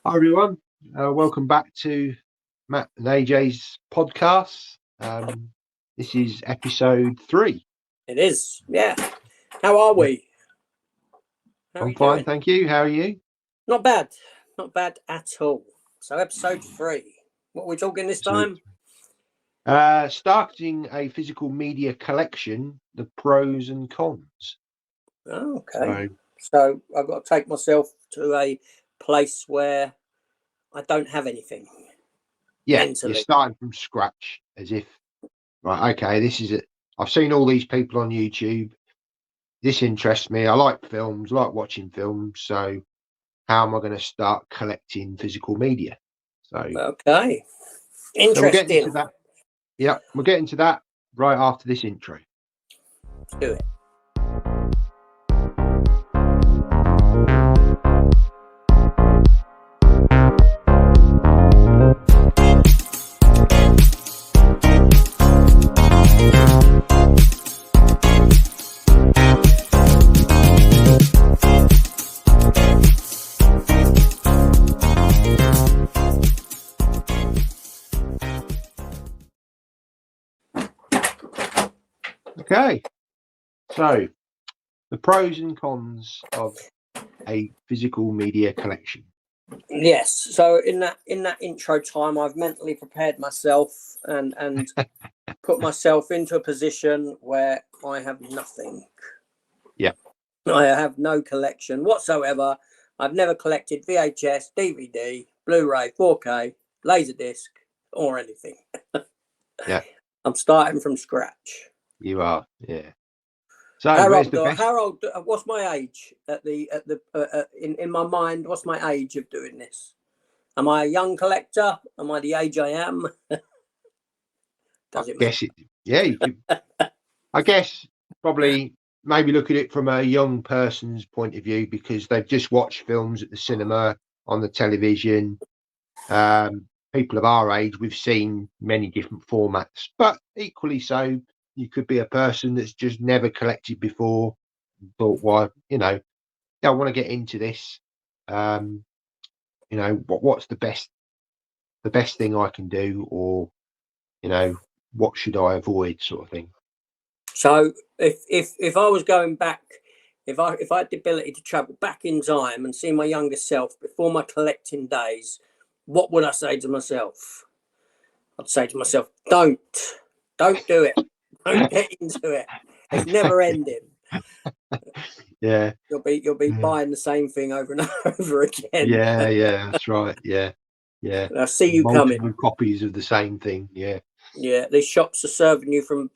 Hi everyone, welcome back to Matt and AJ's podcast. This is episode 3. It is, yeah. How are we? How I'm fine, thank you. How are you? Not bad at all. So episode 3. What are we talking this time? Starting a physical media collection, the pros and cons. Oh, okay. So I've got to take myself to a place where I don't have anything. Yeah, mentally. You're starting from scratch, as if, right, okay, this is it. I've seen all these people on YouTube. This interests me. I like films, like watching films. So how am I going to start collecting physical media? So okay, interesting. So we'll get into that. Yeah, we'll get into that right after this intro. Let's do it. Okay, so the pros and cons of a physical media collection. Yes. So in that intro time, I've mentally prepared myself and put myself into a position where I have nothing. Yeah. I have no collection whatsoever. I've never collected VHS, DVD, Blu-ray, 4K, Laserdisc, or anything. Yeah. I'm starting from scratch. You are, yeah. So how old? What's my age in my mind? What's my age of doing this? Am I a young collector? Am I the age I am? I guess it. Yeah, you could. I guess probably maybe look at it from a young person's point of view because they've just watched films at the cinema, on the television. People of our age, we've seen many different formats, but equally so, you could be a person that's just never collected before. Thought, why, I want to get into this. What's the best thing I can do, or what should I avoid, sort of thing. So if I was going back, if I had the ability to travel back in time and see my younger self before my collecting days, what would I say to myself? I'd say to myself, don't do it. Don't get into it. It's never ending. Yeah. You'll be buying the same thing over and over again. Yeah, that's right. Yeah. I see you coming. Copies of the same thing. Yeah. Yeah, these shops are serving you through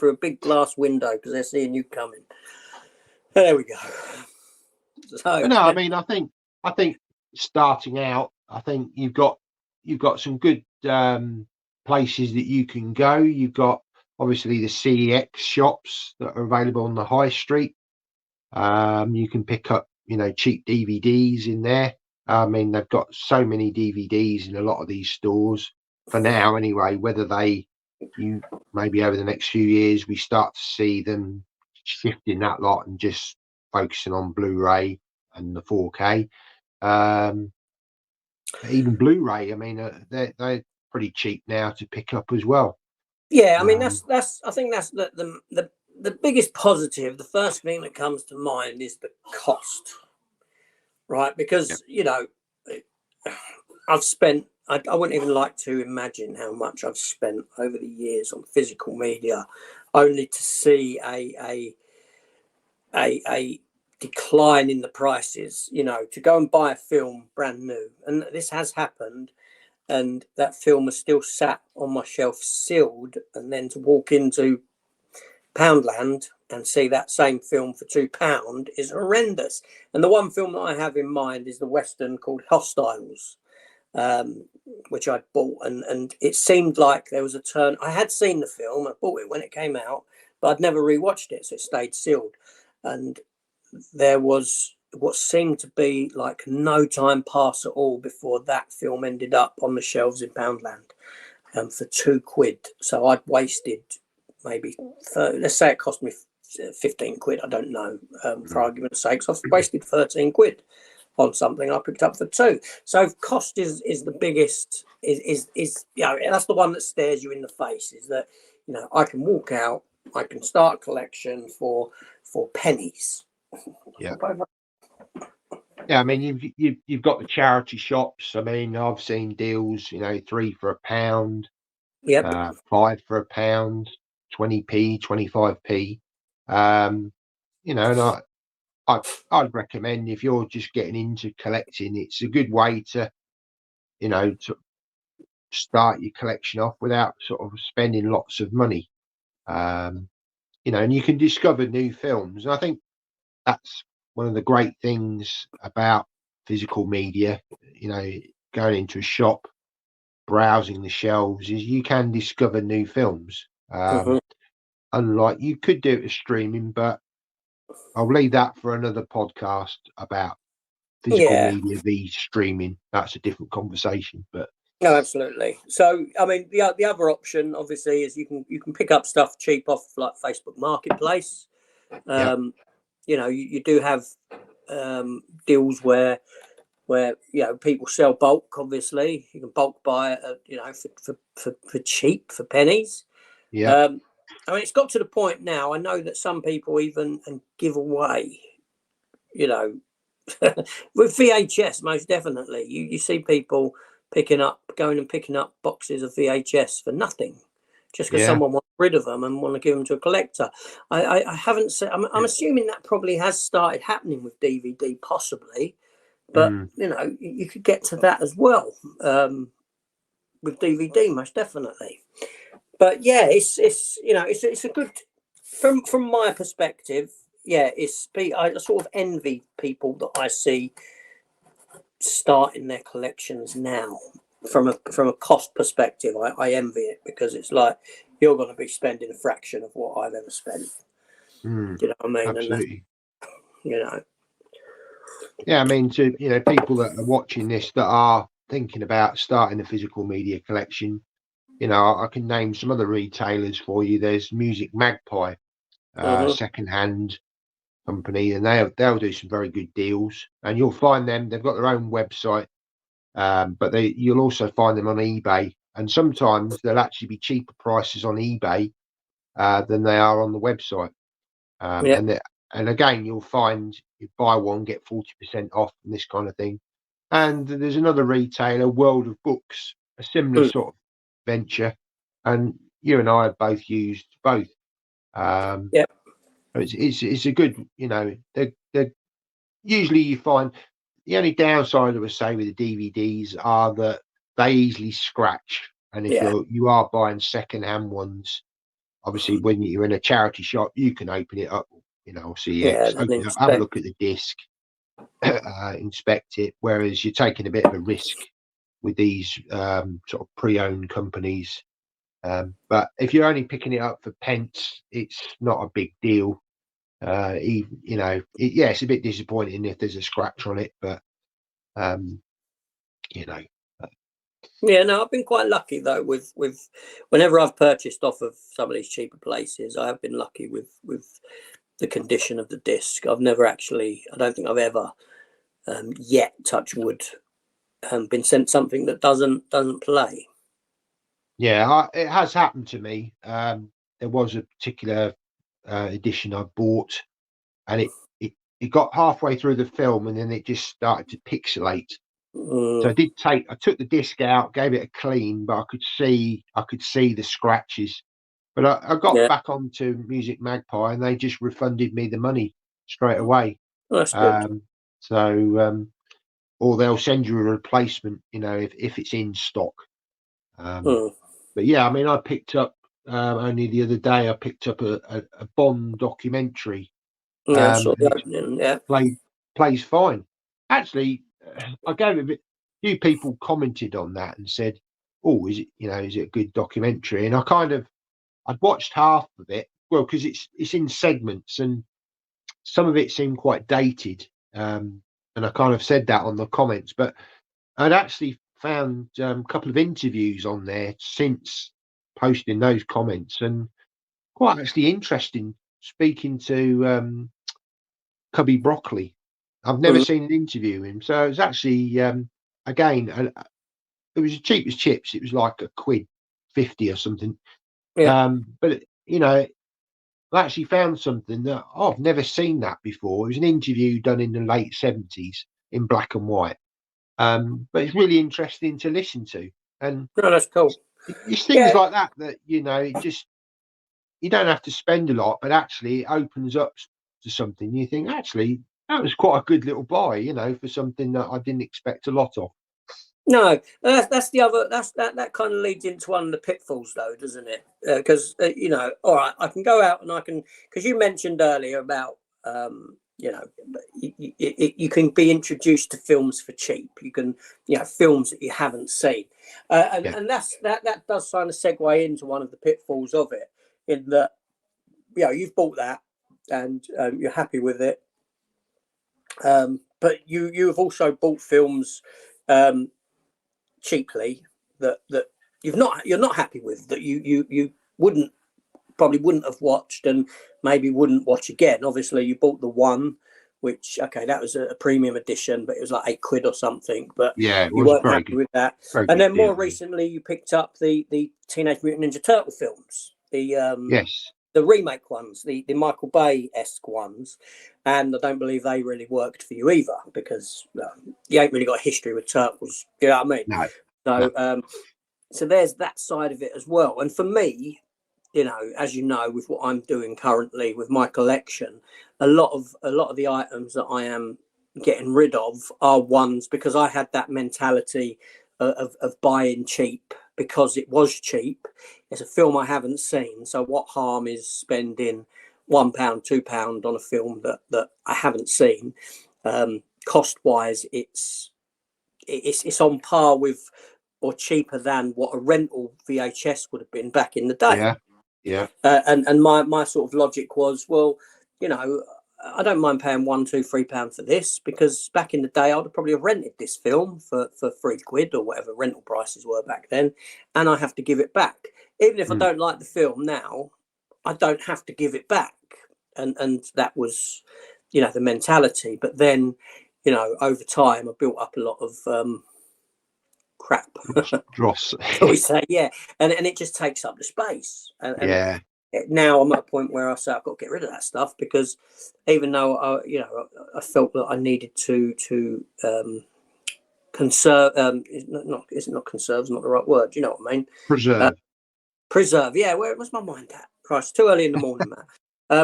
a big glass window because they're seeing you coming. There we go. So, no, I mean, I think starting out, I think you've got some good places that you can go. You've got obviously the CEX shops that are available on the high street. You can pick up, cheap DVDs in there. I mean, they've got so many DVDs in a lot of these stores for now, anyway. Whether maybe over the next few years we start to see them shifting that lot and just focusing on Blu-ray and the 4K. Even Blu-ray, I mean, they're pretty cheap now to pick up as well. Yeah, I mean that's I think that's the biggest positive. The first thing that comes to mind is the cost, right? Because I've spent. I wouldn't even like to imagine how much I've spent over the years on physical media, only to see a decline in the prices. To go and buy a film brand new, and this has happened. And that film is still sat on my shelf sealed, and then to walk into Poundland and see that same film for £2 is horrendous. And the one film that I have in mind is the Western called Hostiles, which I bought, and it seemed like there was a turn. I had seen the film, I bought it when it came out, but I'd never rewatched it, so it stayed sealed. And there was what seemed to be like no time pass at all before that film ended up on the shelves in Poundland for £2. So I'd wasted maybe let's say it cost me 15 quid. I don't know, for argument's sake. So I've wasted 13 quid. on something I picked up for 2. So cost is the biggest, is you know, that's the one that stares you in the face, is that, you know, I can walk out, I can start a collection for pennies. Yeah. Yeah, I mean, you've got the charity shops. I mean, I've seen deals, you know, 3 for £1, Yep. 5 for £1, 20p, 25p. You know, and I'd recommend, if you're just getting into collecting, it's a good way to, you know, to start your collection off without sort of spending lots of money. You know, and you can discover new films. And I think that's one of the great things about physical media. You know, going into a shop, browsing the shelves, is you can discover new films. Unlike, you could do it with streaming, but I'll leave that for another podcast about physical Yeah. media v streaming. That's a different conversation. But No, absolutely. So, I mean, the other option, obviously, is you can pick up stuff cheap off like Facebook Marketplace. yeah, You know, you do have deals where you know, people sell bulk. Obviously, you can bulk buy it, you know, for cheap, for pennies. yeah, I mean, it's got to the point now. I know that some people even give away, you know, with VHS, most definitely. You see people going and picking up boxes of VHS for nothing, just because yeah, someone wants rid of them and want to give them to a collector. I haven't seen. I'm assuming that probably has started happening with DVD, possibly, but mm, you know, you could get to that as well with DVD, most definitely. But yeah, it's you know, it's a good, from my perspective. Yeah, I sort of envy people that I see starting their collections now. From a cost perspective, I envy it, because it's like, you're going to be spending a fraction of what I've ever spent. mm, You know what I mean? And that's, absolutely. you know, Yeah, I mean, to, you know, people that are watching this that are thinking about starting a physical media collection, you know, I can name some other retailers for you. There's Music Magpie, second-hand company, and they'll do some very good deals. And you'll find them. They've got their own website, but you'll also find them on eBay. And sometimes they'll actually be cheaper prices on eBay than they are on the website. yeah, And again, you'll find you buy one get 40% off and this kind of thing. And there's another retailer, World of Books, a similar sort of venture, and you and I have both used both. Um, yeah, it's a good, you know, they're usually, you find the only downside, I would say, with the DVDs are that they easily scratch, and if yeah, you are buying second hand ones, obviously when you're in a charity shop, you can open it up, you know, yeah. CX, Then open it up, have a look inspect. at the disc, inspect it. Whereas you're taking a bit of a risk with these sort of pre-owned companies. But if you're only picking it up for pence, it's not a big deal. You know, yeah, it's a bit disappointing if there's a scratch on it, but you know, Yeah, no, I've been quite lucky though with whenever I've purchased off of some of these cheaper places, I have been lucky with the condition of the disc. I've never actually, I don't think I've ever yet, touch wood, been sent something that doesn't play. yeah, it has happened to me. There was a particular edition I bought, and it got halfway through the film, and then it just started to pixelate. So Mm, I took the disc out, gave it a clean, but I could see the scratches. But I got yeah, back onto Music Magpie, and they just refunded me the money straight away. that's good. Um, so or they'll send you a replacement, you know, if it's in stock. Um, Mm, but yeah, I mean, I picked up only the other day. I picked up a Bond documentary, yeah, I saw and the it opening. Yeah, plays fine. Actually, I gave it a bit. Few people commented on that and said, "Oh, is it, you know, is it a good documentary?" And I'd watched half of it. Well, because it's in segments, and some of it seemed quite dated. And I kind of said that on the comments, but I'd actually found a couple of interviews on there since posting those comments, and quite actually interesting, speaking to Cubby Broccoli. I've never seen an interview with him. So it's actually again, it was as cheap as chips. It was like £1.50 or something. Yeah. But you know, I actually found something that I've never seen that before. It was an interview done in the late 70s in black and white. But it's really interesting to listen to. And No, that's cool. it's things Yeah. like that you know, it just, you don't have to spend a lot, but actually it opens up to something. You think, actually, that was quite a good little buy, you know, for something that I didn't expect a lot of. No, that's the other. That kind of leads into one of the pitfalls, though, doesn't it? Because you know, all right, I can go out and I can, because you mentioned earlier about you know, you can be introduced to films for cheap. You can, you know, films that you haven't seen, Yeah, and that does kind of segue into one of the pitfalls of it, in that, you know, you've bought that and you're happy with it, but you've also bought films. Cheaply that you're not happy with, that you wouldn't have watched and maybe wouldn't watch again. Obviously you bought the one, which, okay, that was a premium edition, but it was like £8 or something, but yeah, it you was weren't very happy good, with that. very And good then deal. more recently you picked up the Teenage Mutant Ninja Turtle films, Yes, the remake ones, the Michael Bay-esque ones, and I don't believe they really worked for you either, because you ain't really got a history with turtles. You know what I mean? no, no, So there's that side of it as well. And for me, you know, as you know, with what I'm doing currently with my collection, a lot of the items that I am getting rid of are ones, because I had that mentality of buying cheap because it was cheap. It's a film I haven't seen, so what harm is spending £1, £2 on a film that I haven't seen? Cost wise, it's on par with, or cheaper than, what a rental VHS would have been back in the day. yeah, yeah, And my sort of logic was, well, you know, I don't mind paying £1, £2, £3 for this, because back in the day I'd probably have rented this film for £3 or whatever rental prices were back then, and I have to give it back. Even if I mm, don't like the film now, I don't have to give it back. And that was, you know, the mentality. But then, you know, over time I built up a lot of crap. dross. Shall we say, yeah, and it just takes up the space, and Yeah, now I'm at a point where I say I've got to get rid of that stuff, because even though you know, I felt that I needed to conserve, is it not conserve? Is not the right word. You know what I mean? Uh, preserve. Preserve. Yeah, where was my mind at? Christ, too early in the morning, man.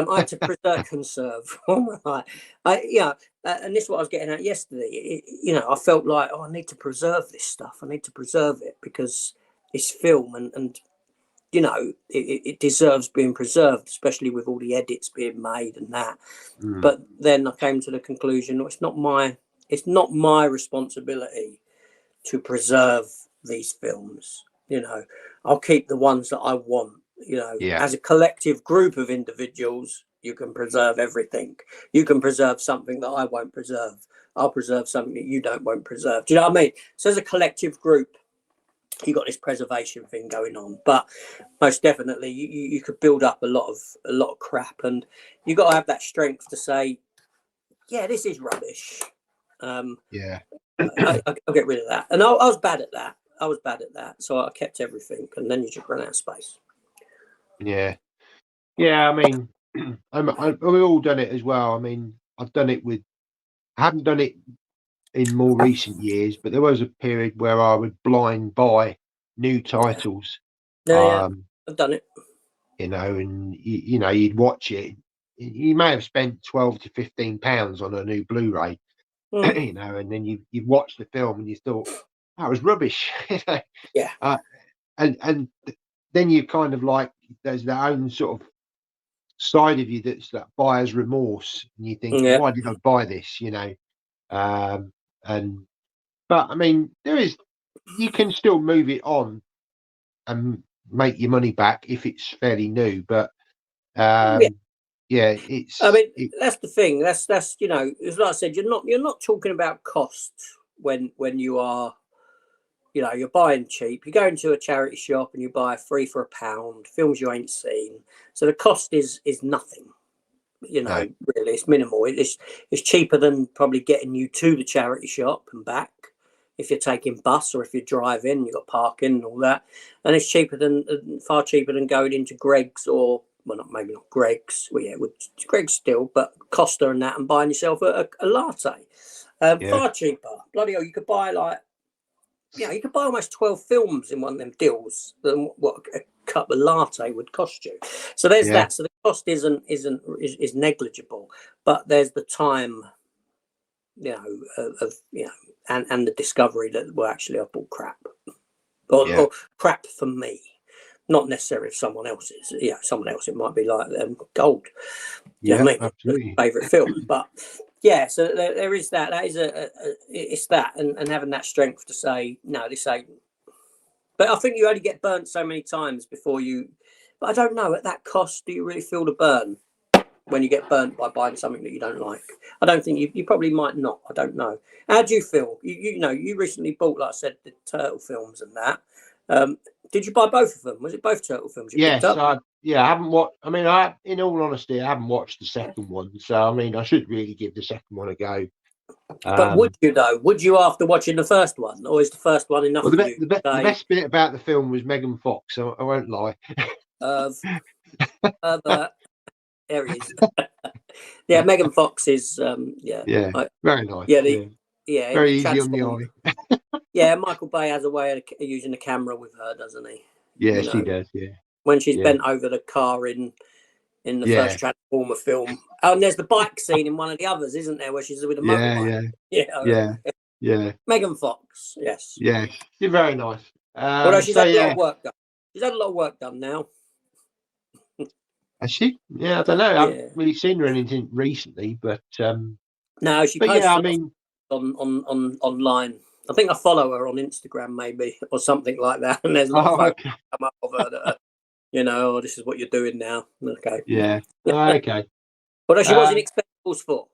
I had to preserve, conserve. All right. Yeah, and this is what I was getting at yesterday. You know, I felt like, oh, I need to preserve this stuff. I need to preserve it because it's film, and you know, it deserves being preserved, especially with all the edits being made and that. Mm, But then I came to the conclusion, it's not my responsibility to preserve these films. You know, I'll keep the ones that I want. You know, yeah, as a collective group of individuals, you can preserve everything. You can preserve something that I won't preserve. I'll preserve something that you won't preserve. Do you know what I mean? So as a collective group, you got this preservation thing going on. But most definitely, you could build up a lot of crap, and you got to have that strength to say, yeah, this is rubbish. Um, yeah, I'll get rid of that. And I was bad at that. I was bad at that. So I kept everything, and then you just run out of space. yeah, yeah. I mean, we've all done it as well. I mean, I've done it with. I haven't done it in more recent years, but there was a period where I would blind buy new Yeah. titles. No, yeah, Um, I've done it. you know, and you know, you'd watch it. You may have spent £12 to £15 on a new Blu-ray, Mm. you know, and then you've watched the film and you thought that was rubbish, you know, Yeah. uh, and then you kind of like, there's that own sort of side of you that's that buyer's remorse, and you think, Yeah. why did I buy this, you know? Um, and but I mean, you can still move it on and make your money back if it's fairly new, but Yeah. yeah, I mean, it, that's the thing. That's you know, as like I said, you're not talking about cost when you are, you know, you're buying cheap. You go into a charity shop and you buy 3 for £1, films you ain't seen. So the cost is nothing. You know, No. really, it's minimal. It's cheaper than probably getting you to the charity shop and back if you're taking bus, or if you're driving, you've got parking and all that. And it's far cheaper than going into Greg's, or well, maybe not Greg's. Well, yeah, Greg's still, but Costa and that, and buying yourself a latte. Far cheaper. Bloody hell, you could buy you could buy almost 12 films in one of them deals than what a cup of latte would cost you. So there's that. So the cost is negligible, but there's the time, and the discovery that, well, actually I bought crap, or crap for me, not necessarily if someone else's. Someone else, it might be like gold. You know what I mean? Absolutely. Favorite film, but. Yeah, so there is that. That is it's that, and having that strength to say no, this ain't. But I think you only get burnt so many times before you. But I don't know, at that cost, do you really feel the burn when you get burnt by buying something that you don't like? I don't think you probably might not. I don't know. How do you feel? You recently bought, like I said, the turtle films and that. Did you buy both of them? Was it both turtle films you picked up? I haven't watched. I mean, in all honesty, I haven't watched the second one. So, I mean, I should really give the second one a go. But would you, though? Would you, after watching the first one, or is the first one enough for you? The best bit about the film was Megan Fox. So I won't lie. There he is. Yeah, Megan Fox is. Very nice. Very easy on the eye. Yeah, Michael Bay has a way of using the camera with her, doesn't he? Yes, he does. Yeah. When she's bent over the car in the first Transformer film. Oh, and there's the bike scene in one of the others, isn't there, where she's with a motorbike? Yeah. Megan Fox, yes. Yeah, she's very nice. Although she's had a lot of work done. She's had a lot of work done now. Has she? Yeah, I don't know. I haven't really seen her anything recently, but no, she posts on online. I think I follow her on Instagram, maybe, or something like that. And there's a lot of photos come up of her that, this is what you're doing now. Okay. Yeah. Okay. Although she was in Expendables 4.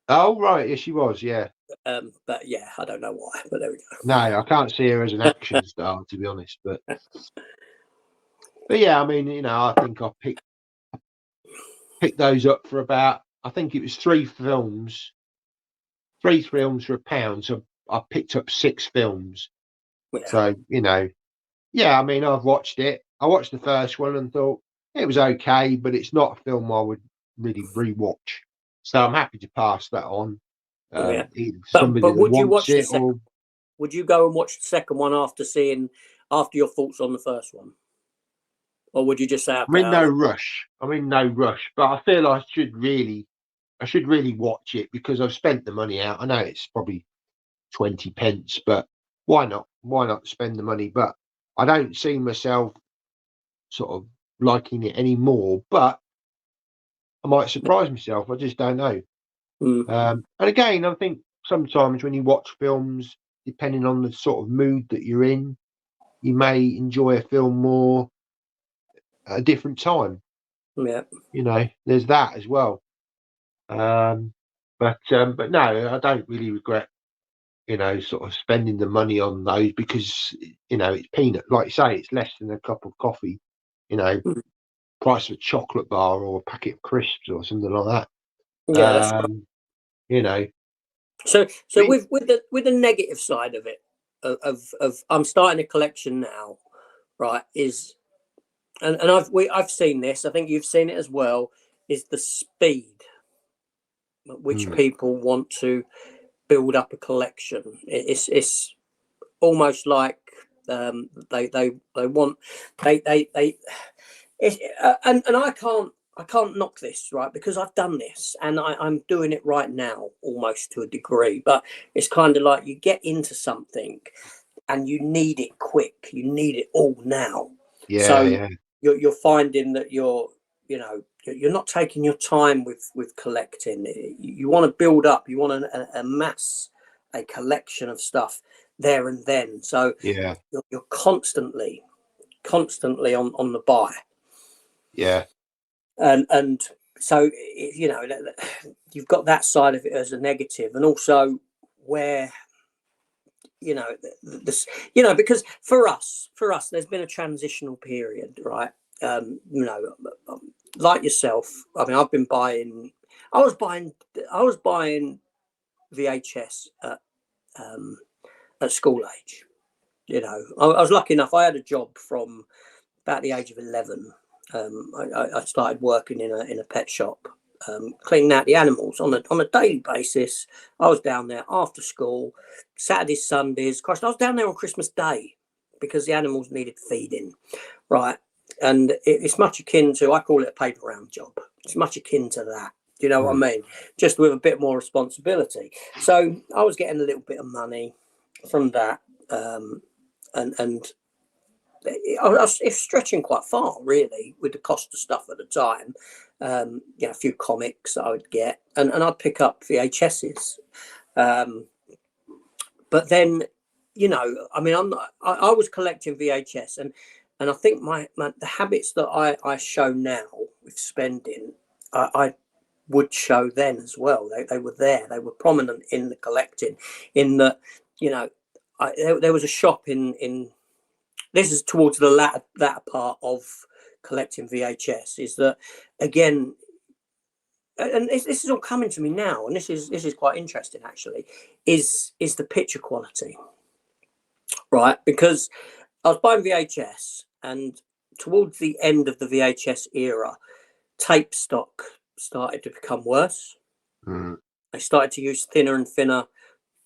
Oh, right. Yes, she was. Yeah. But yeah, I don't know why. But there we go. No, I can't see her as an action star, to be honest. But yeah, I mean, I think I picked those up for about. I think it was 3 films. 3 films for £1. So I picked up 6 films. Yeah. So I mean, I've watched it. I watched the first one and thought it was okay, but it's not a film I would really rewatch. So I'm happy to pass that on. But would you watch the second? Would you go and watch the second one after your thoughts on the first one, or would you just say? I'm in no rush, but I feel I should really watch it because I've spent the money out. I know it's probably 20p, but why not? Why not spend the money? But I don't see myself sort of liking it anymore, but I might surprise myself. I just don't know. And again, I think sometimes when you watch films, depending on the sort of mood that you're in, you may enjoy a film more at a different time. Yeah. There's that as well. But no, I don't really regret, sort of spending the money on those because, it's peanut. Like you say, it's less than a cup of coffee, price of a chocolate bar or a packet of crisps or something like that. Yeah, that's right. So with the negative side of it, of I'm starting a collection now, right? And I've seen this. I think you've seen it as well. Is the speed at which people want to build up a collection. It's almost like they want and I can't knock this, right, because I've done this and I'm doing it right now almost to a degree, but it's kind of like you get into something and you need it quick, you need it all now. You're finding that you're not taking your time with collecting. You want to build up, you want to amass a collection of stuff there and then, so you're constantly on the buy. And so you've got that side of it as a negative, and also where because for us there's been a transitional period, right? like yourself, I mean, I've been buying. I was buying VHS at school age. You know, I was lucky enough. I had a job from about the age of 11. I started working in a pet shop, cleaning out the animals on a daily basis. I was down there after school, Saturdays, Sundays. Christ, I was down there on Christmas Day because the animals needed feeding, right? And it's much akin to, I call it a paper round job. It's much akin to that. Do you know what I mean? Just with a bit more responsibility. So I was getting a little bit of money from that, and I was stretching quite far, really, with the cost of stuff at the time. You know, a few comics I would get, and I'd pick up VHSs. But then, you know, I mean, I was collecting VHS, and I think the habits that I show now with spending, I would show then as well. They were there. They were prominent in the collecting. In that, you know, there was a shop in. This is towards the latter part of collecting VHS. Is that again? And this is all coming to me now, and this is quite interesting actually. Is the picture quality, right? Because I was buying VHS, and towards the end of the VHS era, tape stock started to become worse. They started to use thinner and thinner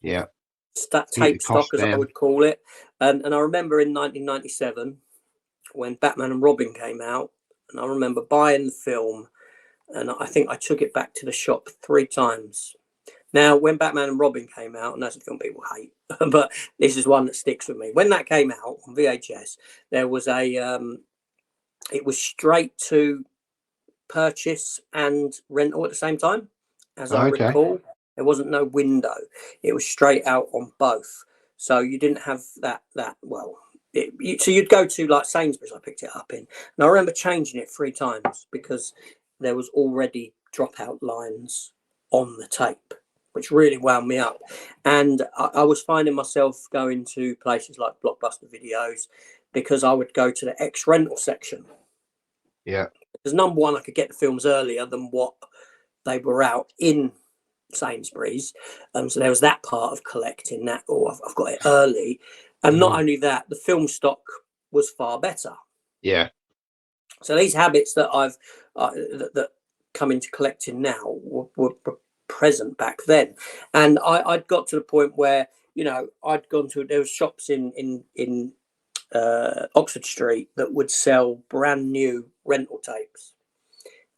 tape stock, as I would call it. And I remember in 1997 when Batman and Robin came out, and I remember buying the film, and I think I took it back to the shop 3 times. Now, when Batman and Robin came out, and that's a film people hate, but this is one that sticks with me. When that came out on VHS, there was it was straight to purchase and rental at the same time, as I recall. There wasn't no window. It was straight out on both. So you didn't have that well. So you'd go to like Sainsbury's, I picked it up in. And I remember changing it 3 times because there was already dropout lines on the tape, which really wound me up. And I was finding myself going to places like Blockbuster Videos because I would go to the ex-rental section. Yeah. Because number one, I could get the films earlier than what they were out in Sainsbury's. So there was that part of collecting that, I've got it early. And not only that, the film stock was far better. Yeah. So these habits that I've that come into collecting now were present back then. And I'd got to the point where, you know, I'd gone to, there was shops in Oxford Street that would sell brand new rental tapes,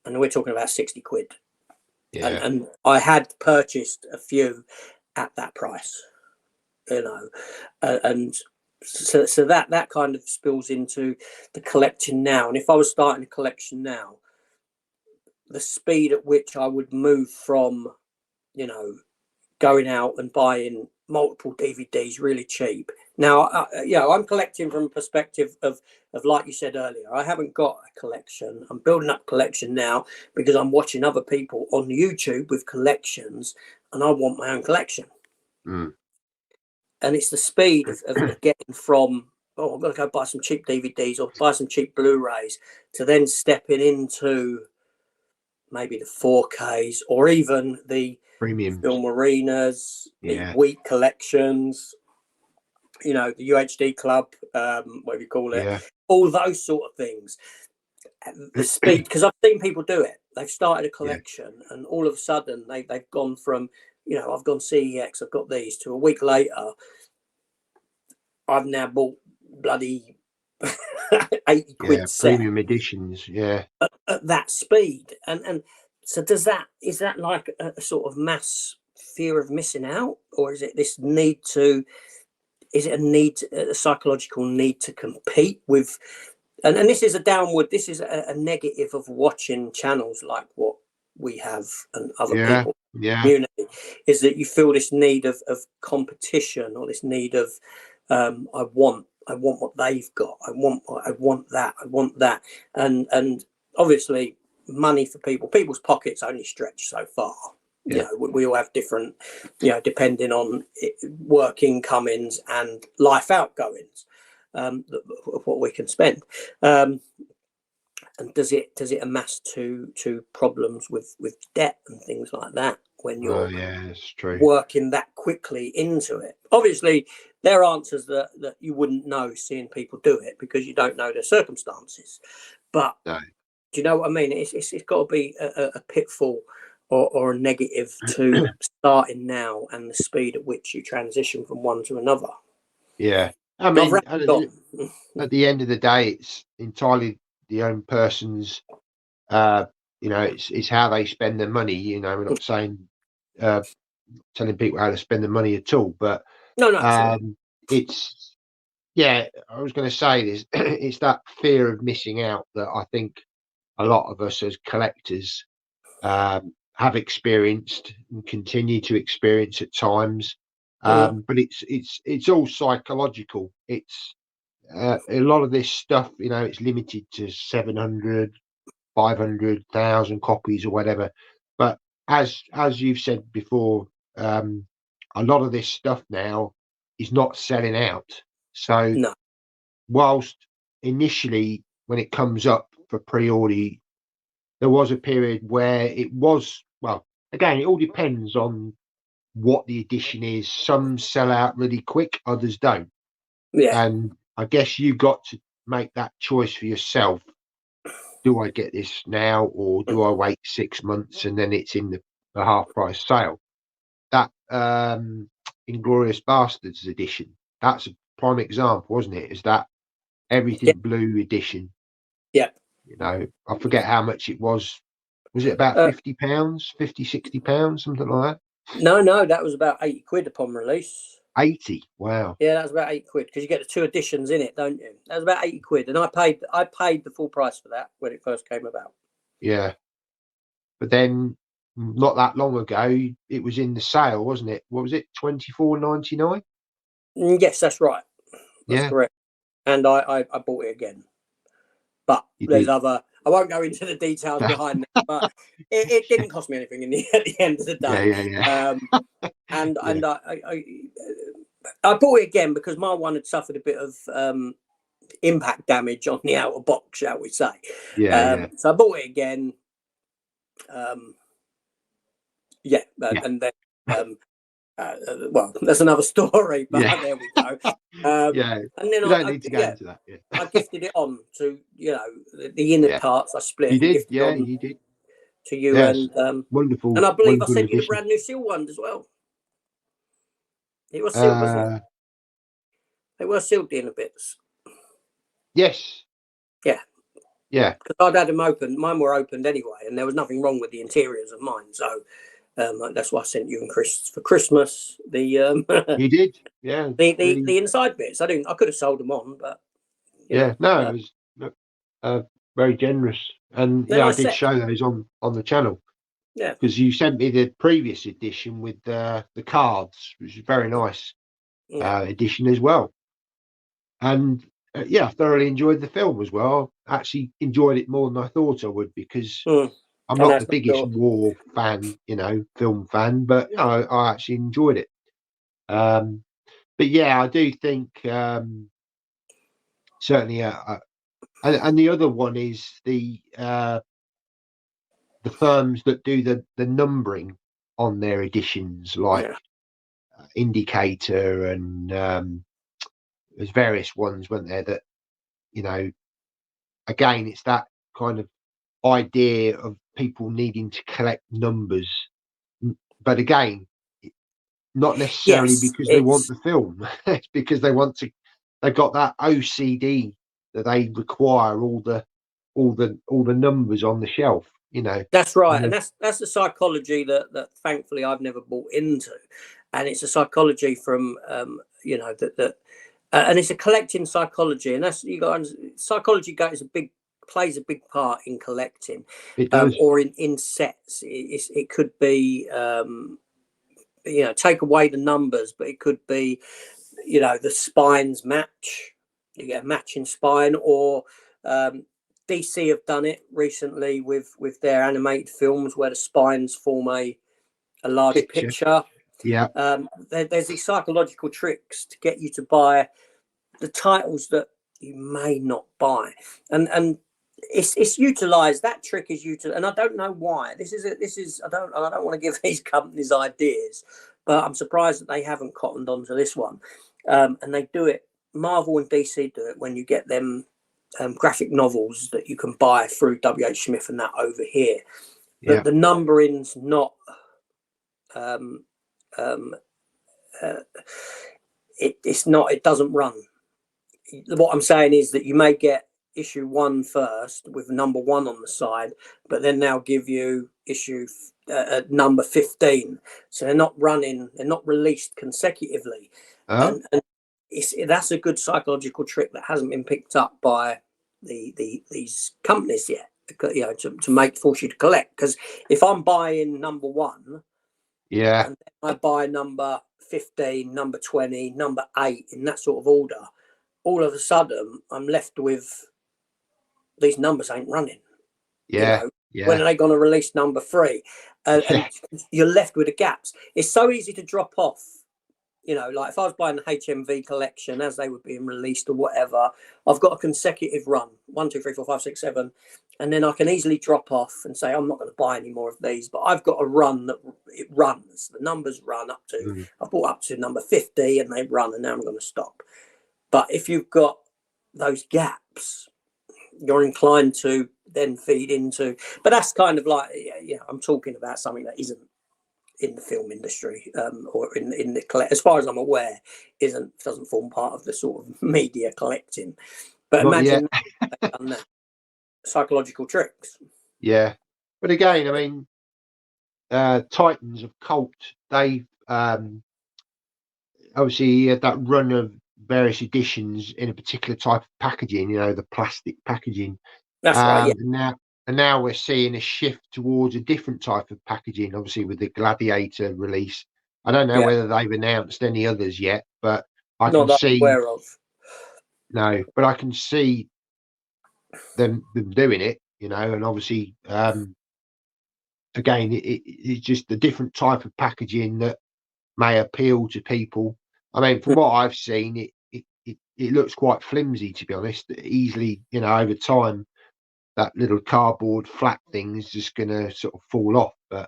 and we're talking about 60 quid. Yeah. And I had purchased a few at that price, you know, and so that kind of spills into the collecting now. And if I was starting a collection now, the speed at which I would move from, you know, going out and buying multiple DVDs really cheap. Now, you know, I'm collecting from a perspective of like you said earlier, I haven't got a collection. I'm building up a collection now because I'm watching other people on YouTube with collections, and I want my own collection. And it's the speed of getting from, oh, I'm going to go buy some cheap DVDs or buy some cheap Blu-rays, to then stepping into maybe the 4Ks or even the premium film arenas, the week collections, you know, the UHD club, whatever you call it, all those sort of things. The speed, because I've seen people do it. They've started a collection, and all of a sudden they've gone from, you know, I've gone CEX, I've got these, to a week later, I've now bought bloody 80 quid set, premium editions, at that speed. And so is that like a sort of mass fear of missing out, or is it this need to? Is it a psychological need to compete with? And this is this is a negative of watching channels like what we have and other people community, is that you feel this need of competition, or this need of I want what they've got. I want that. And obviously money for people's pockets only stretch so far. You know, we all have different, you know, depending on work incomings and life outgoings, of what we can spend. and does it amass to problems with debt and things like that when you're yeah, it's true. working that quickly into it? Obviously, there are answers that you wouldn't know seeing people do it because you don't know their circumstances. But No. do you know what I mean? It's got to be a pitfall or a negative to starting now and the speed at which you transition from one to another. Yeah, I I've mean, wrapped on. at the end of the day, it's entirely the own person's. You know, it's how they spend their money. You know, we're not saying telling people how to spend the money at all, but No, absolutely. It's yeah. I was going to say this. It's that fear of missing out that I think a lot of us as collectors have experienced and continue to experience at times. But it's all psychological. It's a lot of this stuff, you know, it's limited to 700, 500,000 copies or whatever. But as you've said before, a lot of this stuff now is not selling out. So No. whilst initially when it comes up for pre-order, there was a period where it was, well, again, it all depends on what the edition is. Some sell out really quick, others don't. Yeah. And I guess you got to make that choice for yourself. Do I get this now or do I wait 6 months and then it's in the half price sale? That Inglorious Bastards edition, that's a prime example, wasn't it? Is that Yeah. everything blue edition? Yeah. You know, I forget how much it was. Was it about £50, 50, £60, something like that? No, that was about £80 upon release. 80. Wow. Yeah, that was about £80 because you get the 2 editions in it, don't you? That was about £80, and I paid the full price for that when it first came about. Yeah. But then not that long ago, it was in the sale, wasn't it? What was it? 24.99. Yes, that's right. That's Yeah, correct. And I bought it again. But you there's did. other. I won't go into the details behind that, but it didn't cost me anything at the end of the Yeah, day. yeah. And Yeah, I bought it again because my one had suffered a bit of impact damage on the outer box, shall we say? yeah. So I bought it again. Yeah, Yeah, and then well, that's another story, but yeah. there we go. Yeah. And then We don't need to go yeah, into that. Yeah. I gifted it on to the inner Yeah. parts. I split You and did. gifted Yeah, on you did. to you, Yes. and Wonderful, I believe I wonderful sent you the edition. brand new seal one as well. It was sealed, wasn't it? Uh, They were sealed, the inner bits. yes. Yeah, Yeah. because I'd had them open. Mine were opened anyway, and there was nothing wrong with the interiors of mine. So that's why I sent you and Chris for Christmas the You did. Yeah. Really. the inside bits. I could have sold them on, but you Yeah. know, No, it was uh, very generous. And they're yeah, I nice did set. show those on the channel Yeah, because you sent me the previous edition with the cards, which is very nice yeah. edition as well. And yeah, I thoroughly enjoyed the film as well. Actually enjoyed it more than I thought I would because I'm And not the that's biggest sure. war fan, you know, film fan, but you know, I actually enjoyed it. But yeah, I do think certainly, and the other one is the firms that do the numbering on their editions, like Yeah. Indicator, and there's various ones, weren't there? That you know, again, it's that kind of idea of people needing to collect numbers, but again, not necessarily Yes, because they want it's the film. It's because they want to. They've got that OCD that they require all the numbers on the shelf. You know, that's right, and and that's the psychology that thankfully I've never bought into, and it's a psychology from and it's a collecting psychology, and that's you got psychology goes plays a big part in collecting, it does. or in sets. It could be take away the numbers, but it could be the spines match. You get a matching spine, or DC have done it recently with their animated films where the spines form a larger Picture. picture. Yeah. There's these psychological tricks to get you to buy the titles that you may not buy, and it's utilized. That trick is utilized, and I don't know why. This is I don't want to give these companies ideas, but I'm surprised that they haven't cottoned onto this one. And they do it. Marvel and DC do it when you get them graphic novels that you can buy through WH Smith and that over here. But the numbering's not. It's not. It doesn't run. What I'm saying is that you may get issue 1 first with number 1 on the side, but then they'll give you issue number 15. So they're not running, they're not released consecutively. And that's a good psychological trick that hasn't been picked up by these companies yet, you know, to force you to collect. Because if I'm buying number 1, and then I buy number 15, number 20, number 8 in that sort of order, all of a sudden I'm left with these numbers ain't running. You know, when are they going to release number 3? And you're left with the gaps. It's so easy to drop off. You know, like if I was buying the HMV collection as they were being released or whatever, I've got a consecutive run 1, 2, 3, 4, 5, 6, 7, and then I can easily drop off and say I'm not going to buy any more of these. But I've got a run that it runs. The numbers run up to. I bought up to number 50, and they run, and now I'm going to stop. But if you've got those gaps, you're inclined to then feed into. But that's kind of like, I'm talking about something that isn't in the film industry, or in the, as far as I'm aware, doesn't form part of the sort of media collecting. But imagine they've done that. Psychological tricks. Yeah, but again, I mean, Titans of Cult, they obviously had that run of various editions in a particular type of packaging, you know, the plastic packaging. That's right. Yeah. And now we're seeing a shift towards a different type of packaging, obviously with the Gladiator release. I don't know whether they've announced any others yet, but I can see. Not aware of. No, but I can see them doing it, you know, and obviously, again, it's just a different type of packaging that may appeal to people. I mean, from what I've seen, it looks quite flimsy, to be honest. Easily, you know, over time, that little cardboard flat thing is just going to sort of fall off. But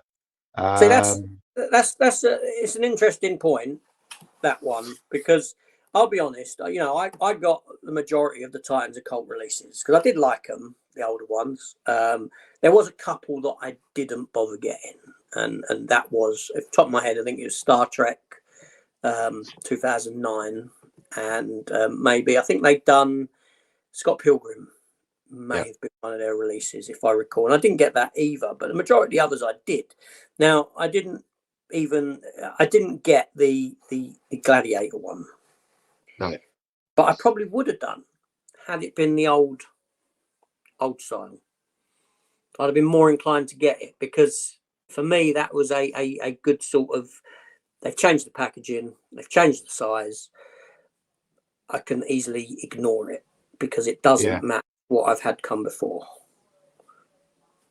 see, it's an interesting point, that one, because I'll be honest, you know, I got the majority of the Titans of Cult releases because I did like them, the older ones. There was a couple that I didn't bother getting, and that was, at the top of my head, I think it was Star Trek 2009, and maybe I think they'd done Scott Pilgrim. May have been one of their releases, if I recall. And I didn't get that either, but the majority of the others I did. Now, I didn't get the Gladiator one. No. But I probably would have done had it been the old style. I'd have been more inclined to get it, because for me that was a good sort of, they've changed the packaging, they've changed the size. I can easily ignore it because it doesn't match what I've had come before.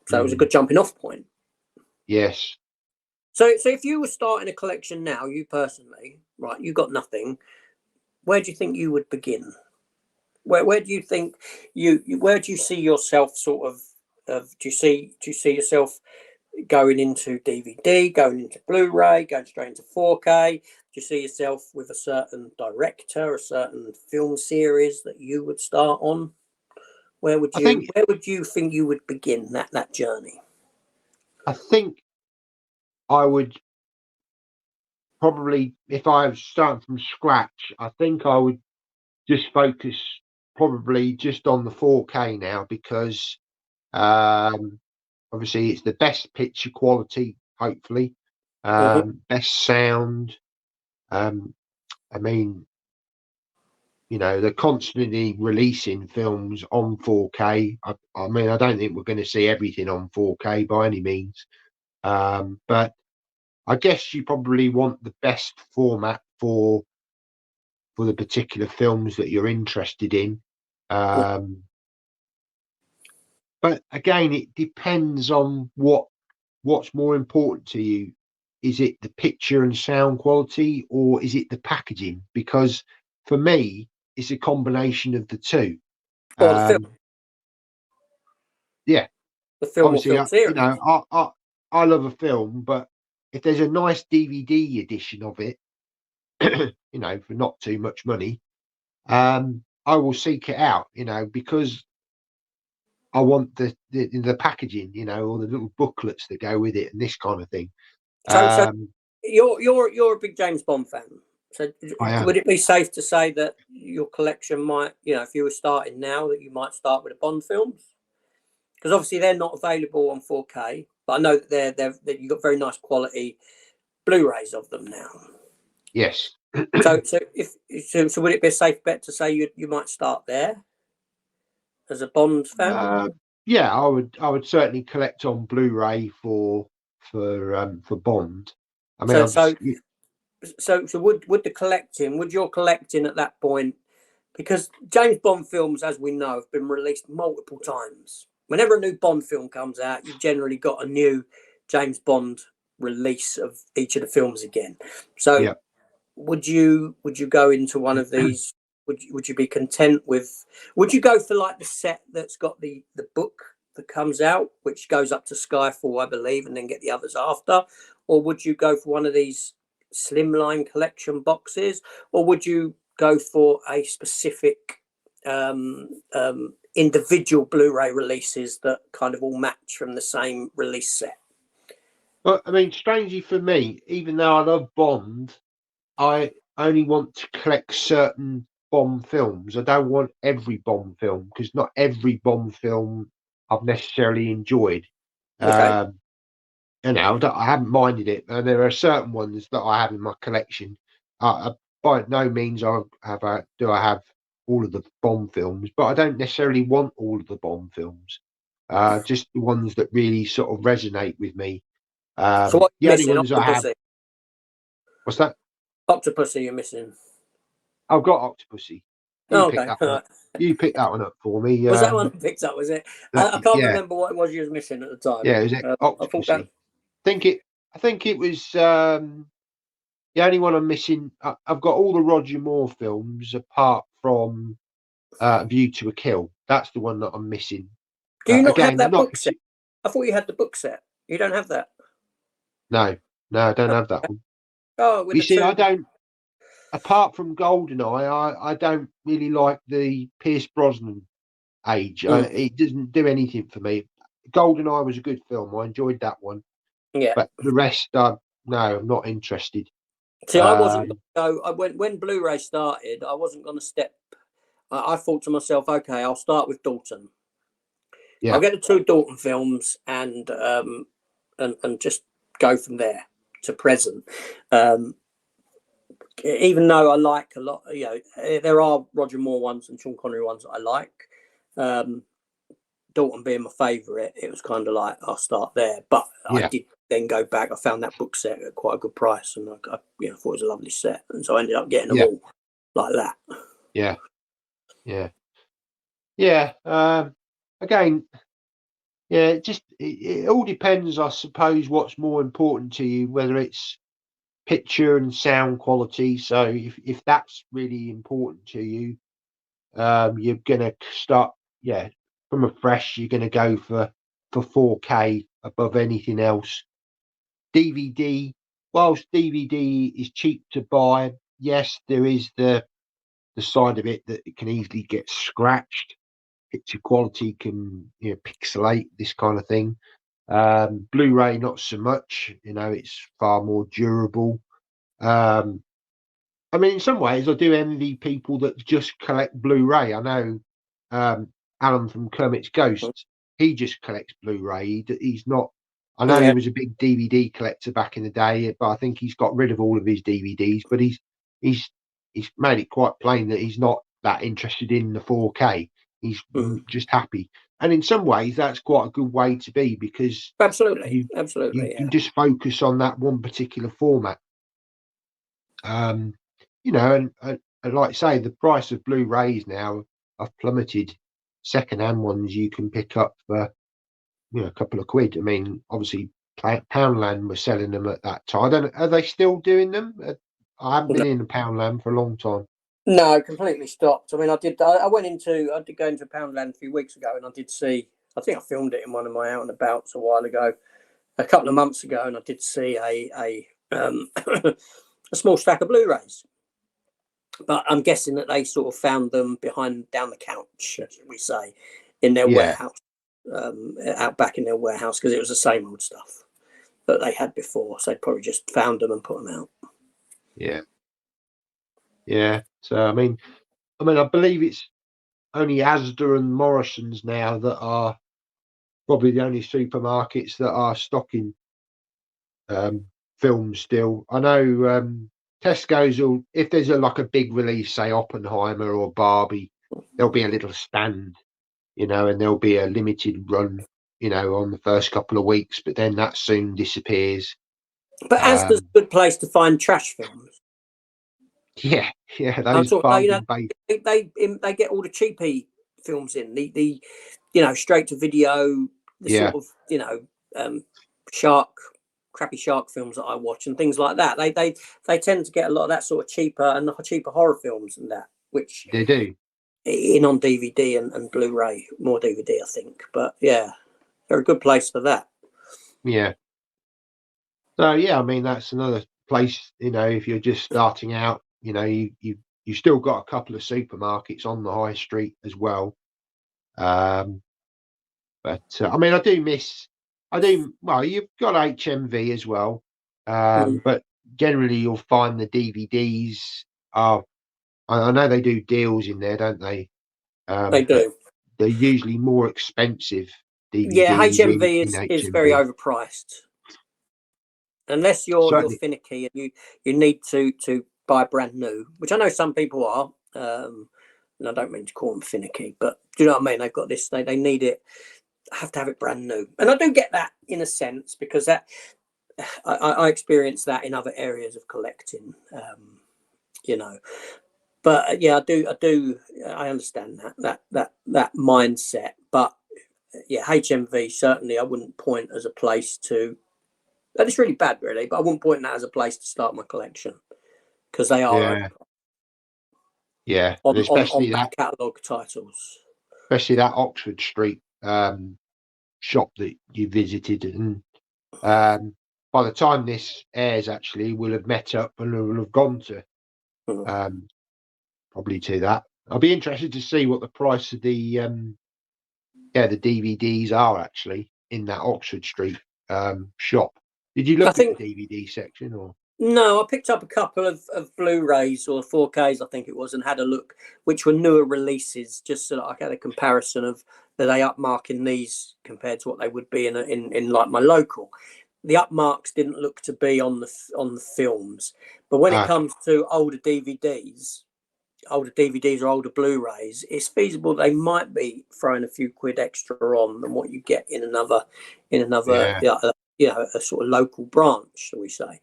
So it was a good jumping off point. Yes. So if you were starting a collection now, you personally, right, you got nothing, where do you think you would begin? Where do you think where do you see yourself sort of do you see yourself going into DVD, going into Blu-ray, going straight into 4K? Do you see yourself with a certain director, a certain film series that you would start on? Where would you think you would begin that journey? I think I would probably, if I was starting from scratch, I think I would just focus probably just on the 4K now, because obviously it's the best picture quality, hopefully, best sound. I mean, you know, they're constantly releasing films on 4K. I mean, I don't think we're going to see everything on 4K by any means, but I guess you probably want the best format for the particular films that you're interested in. But again, it depends on what's more important to you. Is it the picture and sound quality, or is it the packaging? Because for me, it's a combination of the two. Or the film. yeah, the film or obviously, film series. I love a film, but if there's a nice DVD edition of it, for not too much money, I will seek it out, because I want the packaging, or the little booklets that go with it and this kind of thing. So you're a big James Bond fan. So I am. would it be safe to say that your collection might, if you were starting now, that you might start with the Bond films? Because obviously they're not available on 4K, but I know that you've got very nice quality Blu-rays of them now. Yes. So would it be a safe bet to say you might start there as a Bond fan? Yeah, I would certainly collect on Blu-ray for Bond. I mean, would your collecting at that point, because James Bond films, as we know, have been released multiple times. Whenever a new Bond film comes out, you've generally got a new James Bond release of each of the films again. So yeah. would you go into one of these? Would you be content with? Would you go for like the set that's got the book that comes out, which goes up to Skyfall, I believe, and then get the others after, or would you go for one of these slimline collection boxes, or would you go for a specific individual Blu-ray releases that kind of all match from the same release set? But I mean, strangely for me, even though I love Bond, I only want to collect certain Bond films. I don't want every Bond film, because not every Bond film I've necessarily enjoyed. Okay. I haven't minded it, and there are certain ones that I have in my collection. By no means do I have all of the Bond films, but I don't necessarily want all of the Bond films. Just the ones that really sort of resonate with me. So what The you're only missing? ones I have. Octopussy. What's that? Octopussy you're missing. I've got Octopussy. You Oh, pick okay. that one up. You pick that one up for me. Was that one picked up? Was it? I can't Yeah, remember what it was you was missing at the time. yeah, it was I thought that. Octopussy. I think it was the only one I'm missing. I've got all the Roger Moore films apart from View to a Kill. That's the one that I'm missing. Do you not have Again, that not book set? I thought you had the book set. You don't have that. no, I don't have that one. Oh, with You the see, two. I don't. Apart from GoldenEye, I don't really like the Pierce Brosnan age. It doesn't do anything for me. GoldenEye was a good film. I enjoyed that one. Yeah. But the rest, no, I'm not interested. See, I wasn't going to go. When Blu-ray started, I wasn't going to step. I thought to myself, okay, I'll start with Dalton. Yeah. I'll get the two Dalton films and just go from there to present. Even though I like a lot, there are Roger Moore ones and Sean Connery ones that I like. Dalton being my favourite, it was kind of like I'll start there. But I did then go back. I found that book set at quite a good price, and I thought it was a lovely set, and so I ended up getting them all like that. Yeah. Again, it all depends, I suppose, what's more important to you, whether it's picture and sound quality. So if that's really important to you, you're gonna start from a fresh, you're gonna go for 4K above anything else. DVD, whilst DVD is cheap to buy, yes, there is the side of it that it can easily get scratched. Picture quality can pixelate, this kind of thing. Blu-ray not so much, it's far more durable. I mean, in some ways, I do envy people that just collect Blu-ray. I know Alan from Kermit's Ghosts, he just collects Blu-ray. He's not. I know he was a big DVD collector back in the day, but I think he's got rid of all of his DVDs. But he's made it quite plain that he's not that interested in the 4K. He's just happy, and in some ways, that's quite a good way to be, because absolutely, you can just focus on that one particular format. And like I say, the price of Blu-rays now have plummeted. Second-hand ones you can pick up for a couple of quid. I mean, obviously, Poundland were selling them at that time. I don't know, are they still doing them? I haven't been in a Poundland for a long time. No, completely stopped. I mean, I did go into Poundland a few weeks ago, and I I think I filmed it in one of my out and abouts a while ago, a couple of months ago, and I did see a a small stack of Blu-rays. But I'm guessing that they sort of found them down the couch, as we say, in their warehouse, out back in their warehouse, because it was the same old stuff that they had before. So they probably just found them and put them out. Yeah. Yeah. So I mean, I believe it's only Asda and Morrison's now that are probably the only supermarkets that are stocking films still. I know Tesco's will, if there's like a big release, say Oppenheimer or Barbie, there'll be a little stand, and there'll be a limited run, on the first couple of weeks, but then that soon disappears. But Asda's a good place to find trash films. Yeah, those bargain bait. They get all the cheapy films in, the straight to video, sort of crappy shark films that I watch and things like that. They tend to get a lot of that sort of cheaper horror films and that, which they do in on DVD and Blu-ray, more DVD I think. But yeah, they're a good place for that. Yeah. So yeah, I mean that's another place, if you're just starting out, you still got a couple of supermarkets on the high street as well. But I mean, well, you've got HMV as well. But generally you'll find the DVDs are, I know they do deals in there, don't they? They do. They're usually more expensive DVDs. Yeah, HMV is very overpriced. Unless you're finicky and you need to buy brand new, which I know some people are. And I don't mean to call them finicky, but do you know what I mean? They've got this, they need it, have to have it brand new. And I do get that in a sense, because that I experience that in other areas of collecting, But yeah, I understand that mindset. But yeah, HMV certainly I wouldn't point as a place to. That is really bad, really. But I wouldn't point that as a place to start my collection, because they are especially on that catalogue titles, especially that Oxford Street shop that you visited, and by the time this airs, actually, we'll have met up and we'll have gone to probably to that. I'll be interested to see what the price of the DVDs are actually in that Oxford Street shop. Did you look at the DVD section or? No, I picked up a couple of Blu-rays or 4Ks, I think it was, and had a look, which were newer releases, just so that I had a comparison of the they upmarking these compared to what they would be in like my local. The upmarks didn't look to be on the films, but when it comes to older DVDs or older Blu-rays, it's feasible they might be throwing a few quid extra on than what you get in another a sort of local branch, shall we say.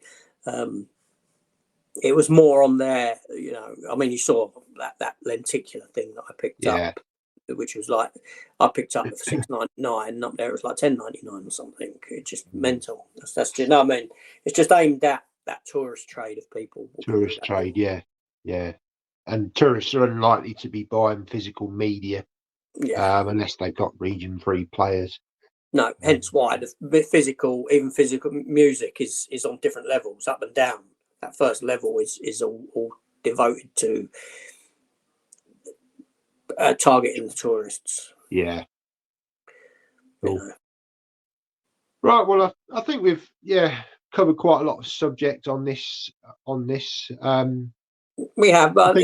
It was more on there, I mean, you saw that lenticular thing that I picked up, which was like, I picked up for $6.99, and up there it was like $10.99 or something. It's just mental. That's just, I mean, it's just aimed at that tourist trade of people. Tourist trade, yeah. And tourists are unlikely to be buying physical media unless they've got region-free players. No, hence why the physical music is on different levels, up and down. That first level is all devoted to targeting the tourists. Yeah. Cool. Right. Well, I think we've covered quite a lot of subject on this. We have, but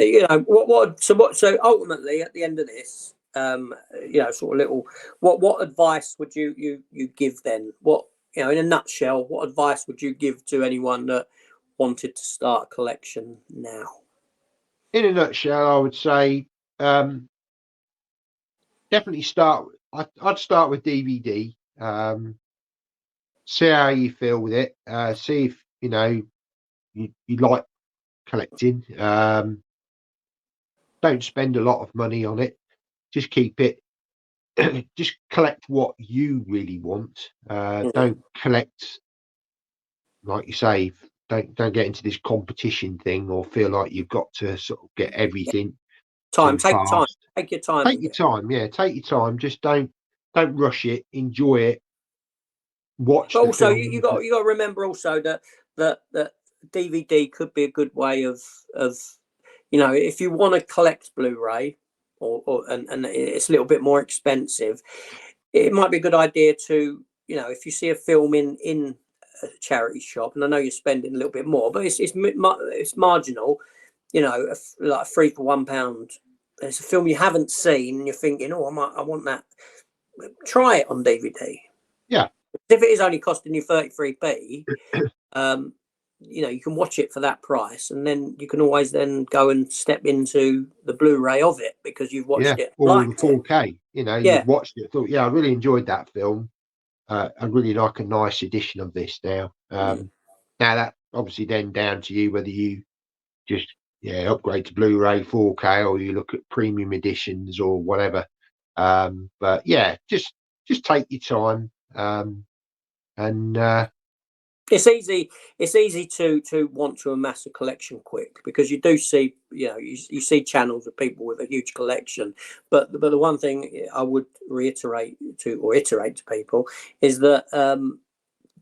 so ultimately at the end of this, sort of little, what advice would you give then? What, in a nutshell, what advice would you give to anyone that wanted to start a collection now? In a nutshell, I would say definitely start. I'd start with DVD. See how you feel with it. See if you like collecting. Don't spend a lot of money on it. Just keep it. Just collect what you really want. Don't collect, like you say. Don't get into this competition thing or feel like you've got to sort of get everything. Take your time. Take your time. Yeah, take your time. Just don't don't rush it, enjoy it, watch But the also, film. you got to remember also that DVD could be a good way of if you want to collect Blu-ray and it's a little bit more expensive, it might be a good idea to if you see a film in a charity shop, and I know you're spending a little bit more, but it's marginal. Like 3 for £1. It's a film you haven't seen, and you're thinking, oh, I want that. Try it on DVD. Yeah. If it is only costing you 33p, you can watch it for that price, and then you can always then go and step into the Blu-ray of it because you've watched it. Or the 4K. You've watched it. Thought, I really enjoyed that film. I really like a nice edition of this now. Now that obviously then down to you whether you just upgrade to Blu-ray 4K or you look at premium editions or whatever. But yeah, just take your time. And it's easy to want to amass a collection quick because you do see you see channels of people with a huge collection, but the one thing I would iterate to people is that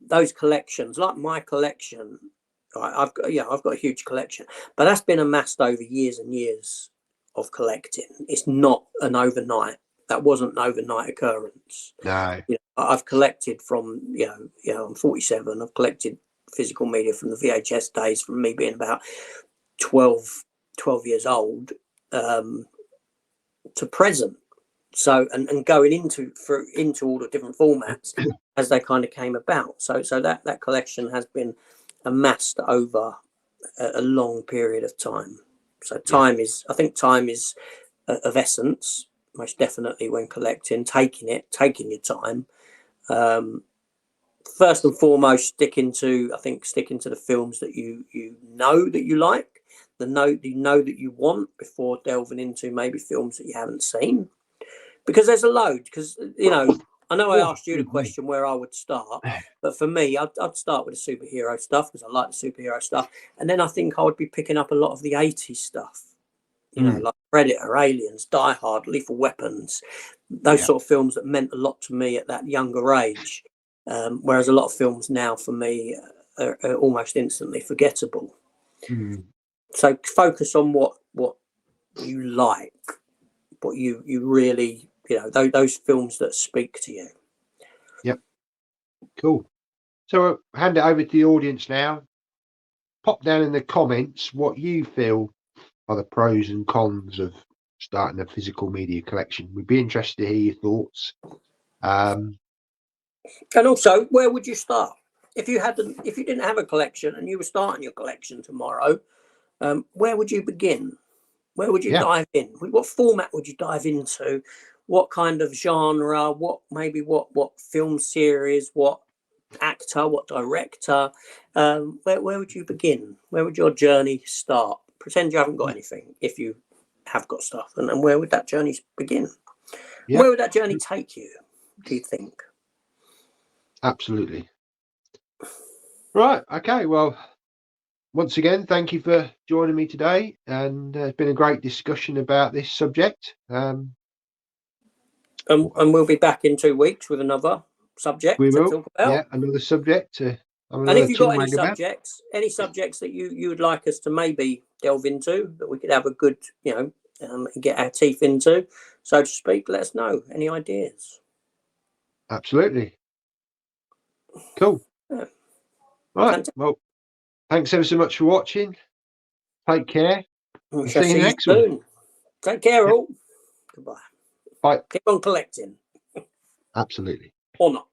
those collections, like my collection, I've got a huge collection, but that's been amassed over years and years of collecting. It's not an overnight. That wasn't an overnight occurrence. no. I've collected from, I'm 47. I've collected physical media from the VHS days, from me being about 12 years old to present. So, and going into all the different formats as they kind of came about. So that collection has been amassed over a long period of time. So I think time is of essence, most definitely when collecting, taking your time. First and foremost, sticking to the films that you know that you like, that you want, before delving into maybe films that you haven't seen, because there's a load. Because I know I asked you the question where I would start, but for me, I'd start with the superhero stuff because I like the superhero stuff, and then I think I would be picking up a lot of the 80s stuff. Like Predator, Aliens, Die Hard, Lethal Weapons, those sort of films that meant a lot to me at that younger age. Whereas a lot of films now for me are almost instantly forgettable. So focus on what you like, what you really, those films that speak to you. Yep. Cool. So I'll hand it over to the audience now. Pop down in the comments what you feel are the pros and cons of starting a physical media collection. We'd be interested to hear your thoughts. And also, where would you start if you didn't have a collection and you were starting your collection tomorrow? Where would you begin? Where would you dive in? What format would you dive into? What kind of genre? What film series? What actor? What director? Where would you begin? Where would your journey start? Pretend you haven't got anything. If you have got stuff, and where would that journey begin? Where would that journey take you, do you think? Absolutely. Right. Okay. Well, once again, thank you for joining me today, and it's been a great discussion about this subject. And we'll be back in 2 weeks with another subject to talk about. Yeah, another subject. And if you've got any subjects that you would like us to maybe delve into, that we could have a good, get our teeth into, so to speak, let us know. Any ideas? Absolutely. Cool. Yeah. Right. Fantastic. Well, thanks ever so much for watching. Take care. We shall see you next one. Take care, all. Goodbye. Bye. Keep on collecting. Absolutely. Or not.